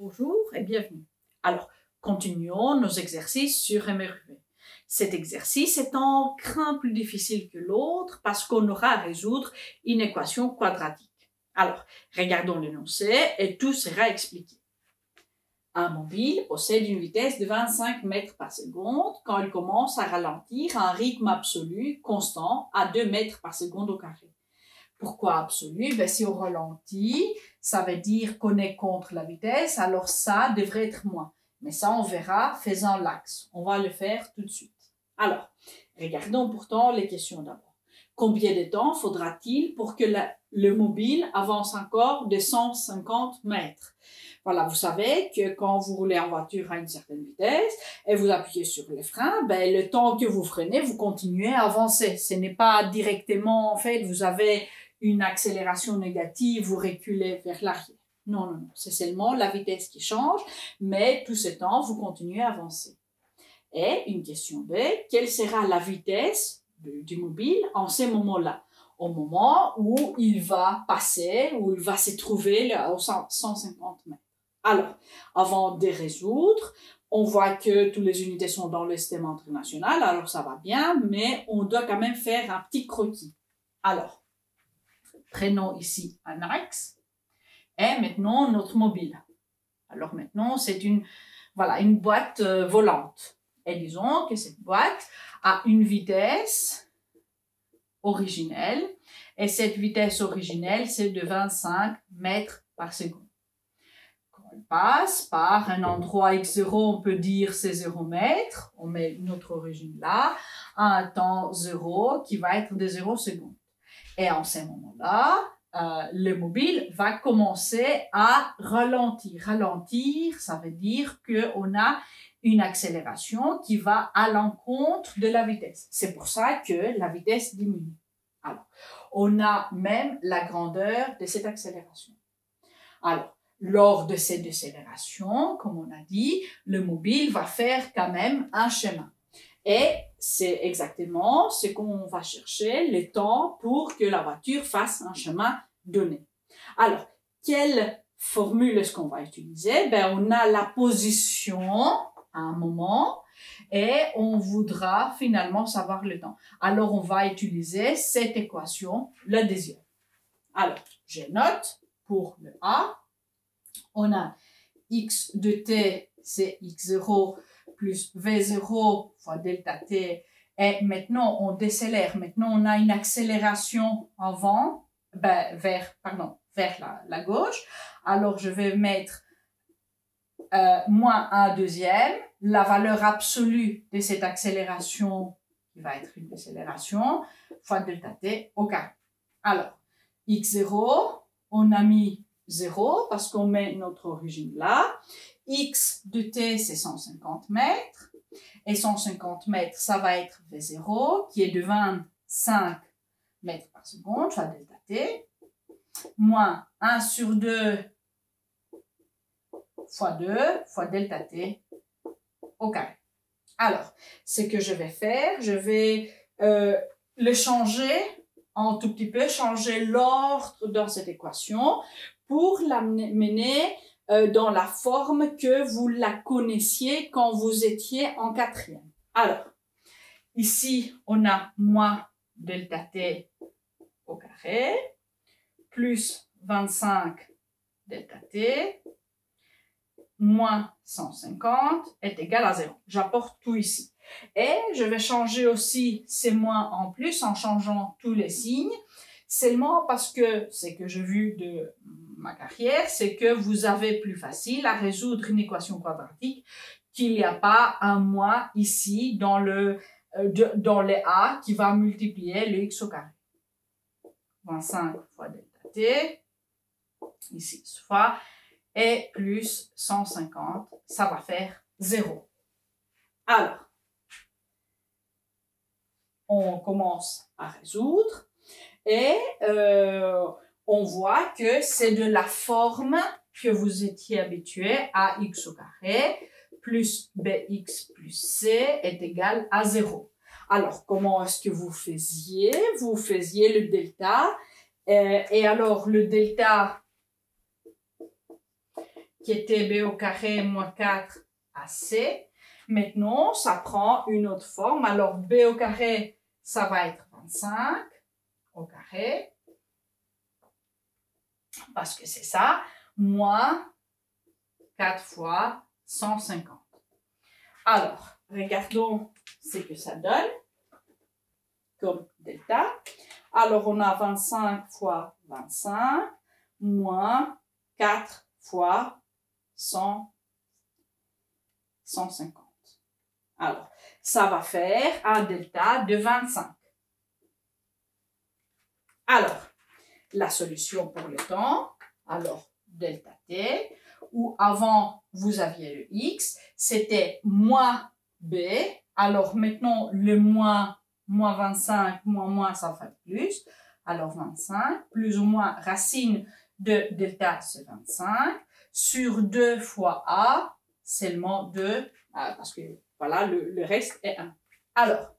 Bonjour et bienvenue. Alors, continuons nos exercices sur MRUV. Cet exercice est en crin plus difficile que l'autre parce qu'on aura à résoudre une équation quadratique. Alors, regardons l'énoncé et tout sera expliqué. Un mobile possède une vitesse de 25 mètres par seconde quand il commence à ralentir à un rythme absolu constant à 2 mètres par seconde au carré. Pourquoi absolu? Si on ralentit, ça veut dire qu'on est contre la vitesse, alors ça devrait être moins. Mais ça, on verra faisant l'axe. On va le faire tout de suite. Alors, regardons pourtant les questions d'abord. Combien de temps faudra-t-il pour que le mobile avance encore de 150 mètres? Voilà, vous savez que quand vous roulez en voiture à une certaine vitesse et vous appuyez sur les freins, le temps que vous freinez, vous continuez à avancer. Ce n'est pas directement, en fait, vous avez une accélération négative, vous reculez vers l'arrière. Non, c'est seulement la vitesse qui change, mais tout ce temps, vous continuez à avancer. Et une question B, quelle sera la vitesse du mobile en ces moments-là? Au moment où il va passer, où il va se trouver aux 150 mètres. Alors, avant de résoudre, on voit que toutes les unités sont dans le système international, alors ça va bien, mais on doit quand même faire un petit croquis. Alors, prenons ici un axe et maintenant notre mobile. Alors maintenant, c'est une boîte volante. Et disons que cette boîte a une vitesse originelle et cette vitesse originelle, c'est de 25 mètres par seconde. On passe par un endroit x0, on peut dire c'est 0 mètres, on met notre origine là, à un temps 0 qui va être de 0 secondes. Et en ce moment-là, le mobile va commencer à ralentir. Ralentir, ça veut dire qu'on a une accélération qui va à l'encontre de la vitesse. C'est pour ça que la vitesse diminue. Alors, on a même la grandeur de cette accélération. Alors, lors de cette décélération, comme on a dit, le mobile va faire quand même un chemin. Et c'est exactement ce qu'on va chercher, le temps pour que la voiture fasse un chemin donné. Alors, quelle formule est-ce qu'on va utiliser? On a la position à un moment et on voudra finalement savoir le temps. Alors, on va utiliser cette équation, la deuxième. Alors, je note pour le A. On a x de t, c'est x0 plus v0 fois delta t. Et maintenant, on décélère. Maintenant, on a une accélération avant, vers la gauche. Alors, je vais mettre moins 1 deuxième. La valeur absolue de cette accélération, qui va être une décélération, fois delta t au carré. Alors, x0, on a mis 0 parce qu'on met notre origine là. X de t, c'est 150 mètres. Et 150 mètres, ça va être V0, qui est de 25 mètres par seconde, fois delta t, moins 1 sur 2 fois 2 fois delta t au carré. Alors, ce que je vais faire, je vais le changer un tout petit peu, changer l'ordre dans cette équation pour l'amener dans la forme que vous la connaissiez quand vous étiez en quatrième. Alors, ici, on a moins delta t au carré, plus 25 delta t, moins 150 est égal à 0. J'apporte tout ici. Et je vais changer aussi ces moins en plus en changeant tous les signes, seulement parce que ce que j'ai vu de ma carrière, c'est que vous avez plus facile à résoudre une équation quadratique qu'il n'y a pas un moins ici dans le A qui va multiplier le x au carré. 25 fois delta t, ici, fois, et plus 150, ça va faire 0. Alors, on commence à résoudre et on voit que c'est de la forme que vous étiez habitué à x au carré plus bx plus c est égal à 0. Alors, comment est-ce que vous faisiez? Vous faisiez le delta et alors le delta qui était b au carré moins 4ac. Maintenant, ça prend une autre forme. Alors, b au carré, ça va être 25 au carré, parce que c'est ça, moins 4 fois 150. Alors, regardons ce que ça donne comme delta. Alors, on a 25 fois 25 moins 4 fois 150. Alors, ça va faire un delta de 25. Alors, la solution pour le temps, alors delta t, où avant vous aviez le x, c'était moins b. Alors maintenant, le moins 25, moins, ça fait plus. Alors 25, plus ou moins racine de delta, c'est 25. Sur 2 fois a, seulement 2, parce que voilà, le reste est 1. Alors,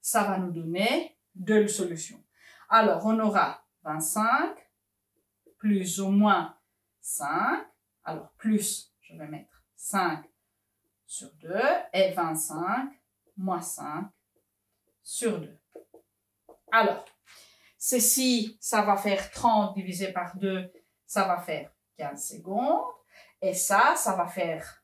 ça va nous donner deux solutions. Alors, on aura 25 plus ou moins 5. Alors, plus, je vais mettre 5 sur 2 et 25 moins 5 sur 2. Alors, ceci, ça va faire 30 divisé par 2, ça va faire 15 secondes. Et ça va faire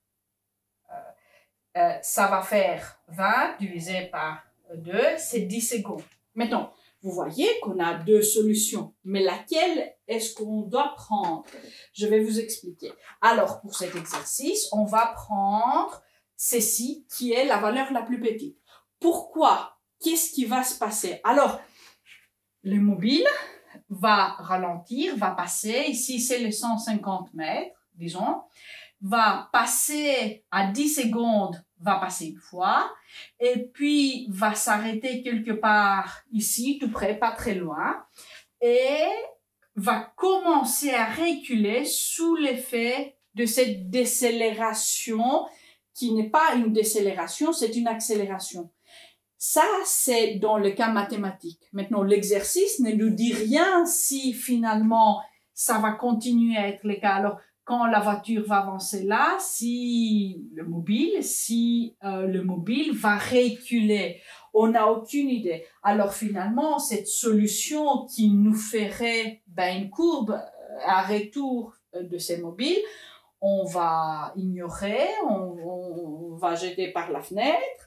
20 divisé par 2, c'est 10 secondes. Maintenant, vous voyez qu'on a deux solutions, mais laquelle est-ce qu'on doit prendre? Je vais vous expliquer. Alors, pour cet exercice, on va prendre ceci qui est la valeur la plus petite. Pourquoi? Qu'est-ce qui va se passer? Alors, le mobile va ralentir, va passer, ici c'est les 150 mètres, disons, va passer à 10 secondes, va passer une fois, et puis va s'arrêter quelque part ici, tout près, pas très loin, et va commencer à reculer sous l'effet de cette décélération, qui n'est pas une décélération, c'est une accélération. Ça, c'est dans le cas mathématique. Maintenant, l'exercice ne nous dit rien si finalement ça va continuer à être le cas. Alors, quand la voiture va avancer là, si le mobile va reculer, on n'a aucune idée. Alors finalement, cette solution qui nous ferait une courbe à retour de ces mobiles, on va ignorer, on va jeter par la fenêtre.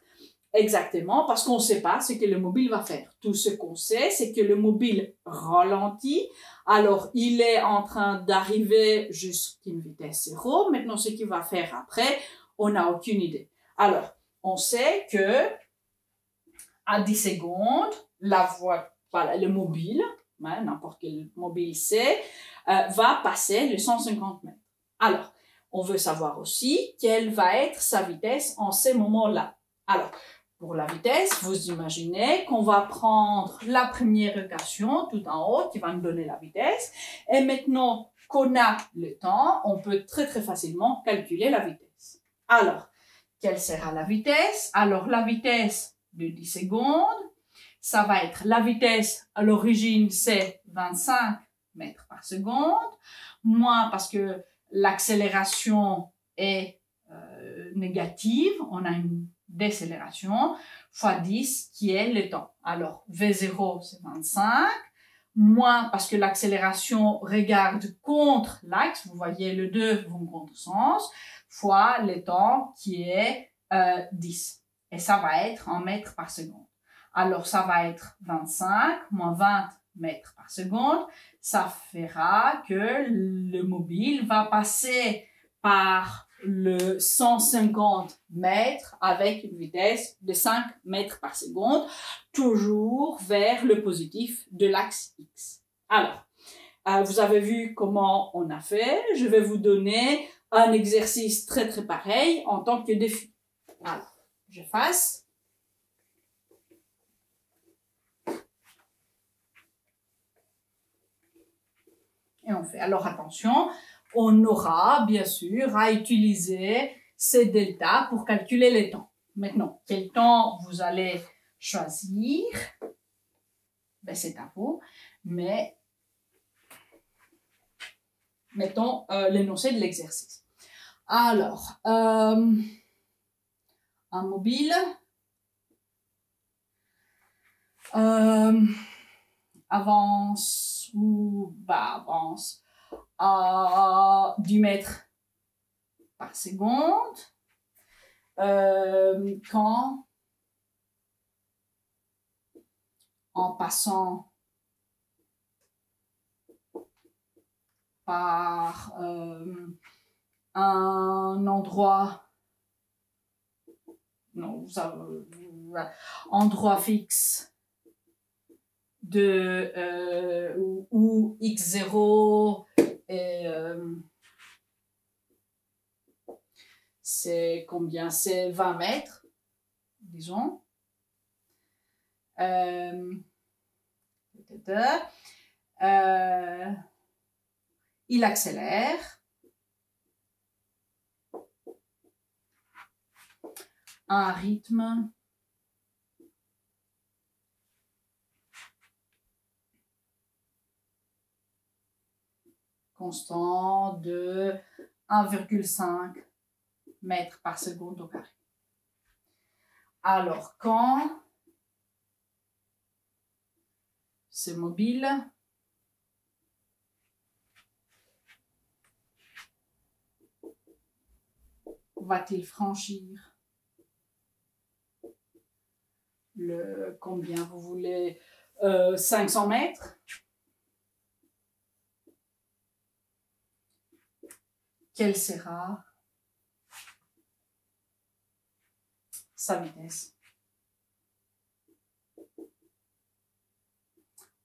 Exactement, parce qu'on ne sait pas ce que le mobile va faire. Tout ce qu'on sait, c'est que le mobile ralentit. Alors, il est en train d'arriver jusqu'à une vitesse 0. Maintenant, ce qu'il va faire après, on n'a aucune idée. Alors, on sait que à 10 secondes, le mobile, n'importe quel mobile c'est, va passer les 150 mètres. Alors, on veut savoir aussi quelle va être sa vitesse en ces moments-là. Alors, pour la vitesse, vous imaginez qu'on va prendre la première équation tout en haut qui va nous donner la vitesse. Et maintenant qu'on a le temps, on peut très très facilement calculer la vitesse. Alors, quelle sera la vitesse? Alors, la vitesse de 10 secondes, ça va être la vitesse à l'origine, c'est 25 mètres par seconde, moins parce que l'accélération est négative, on a une décélération, fois 10 qui est le temps. Alors, V0 c'est 25, moins parce que l'accélération regarde contre l'axe, vous voyez le 2 vont contre sens, fois le temps qui est 10. Et ça va être en mètres par seconde. Alors, ça va être 25 moins 20 mètres par seconde. Ça fera que le mobile va passer par le 150 mètres avec une vitesse de 5 mètres par seconde, toujours vers le positif de l'axe X. Alors, vous avez vu comment on a fait. Je vais vous donner un exercice très très pareil en tant que défi. Alors, je fasse. Et on fait. Alors attention, on aura bien sûr à utiliser ces deltas pour calculer les temps. Maintenant, quel temps vous allez choisir? C'est à vous, mais mettons l'énoncé de l'exercice. Alors, un mobile avance à 10 mètres par seconde quand, en passant par un endroit, endroit fixe de où x0 et c'est combien? C'est 20 mètres, disons. Il accélère à un rythme constant de 1,5 mètres par seconde au carré. Alors, quand c'est mobile, va-t-il franchir le combien vous voulez 500 mètres? Quelle sera sa vitesse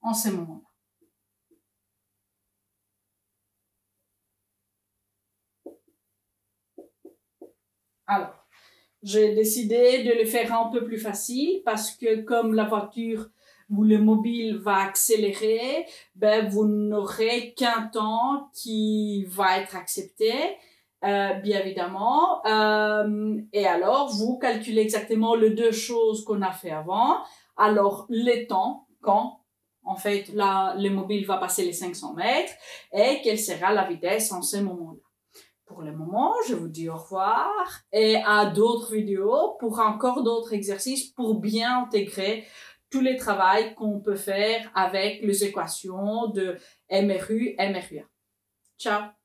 en ce moment-là? Alors, j'ai décidé de le faire un peu plus facile parce que comme la voiture ou le mobile va accélérer, ben vous n'aurez qu'un temps qui va être accepté, bien évidemment. Et alors, vous calculez exactement les deux choses qu'on a fait avant. Alors, les temps, quand en fait le mobile va passer les 500 mètres et quelle sera la vitesse en ce moment-là. Pour le moment, je vous dis au revoir et à d'autres vidéos pour encore d'autres exercices pour bien intégrer tous les travaux qu'on peut faire avec les équations de MRU, MRUA. Ciao!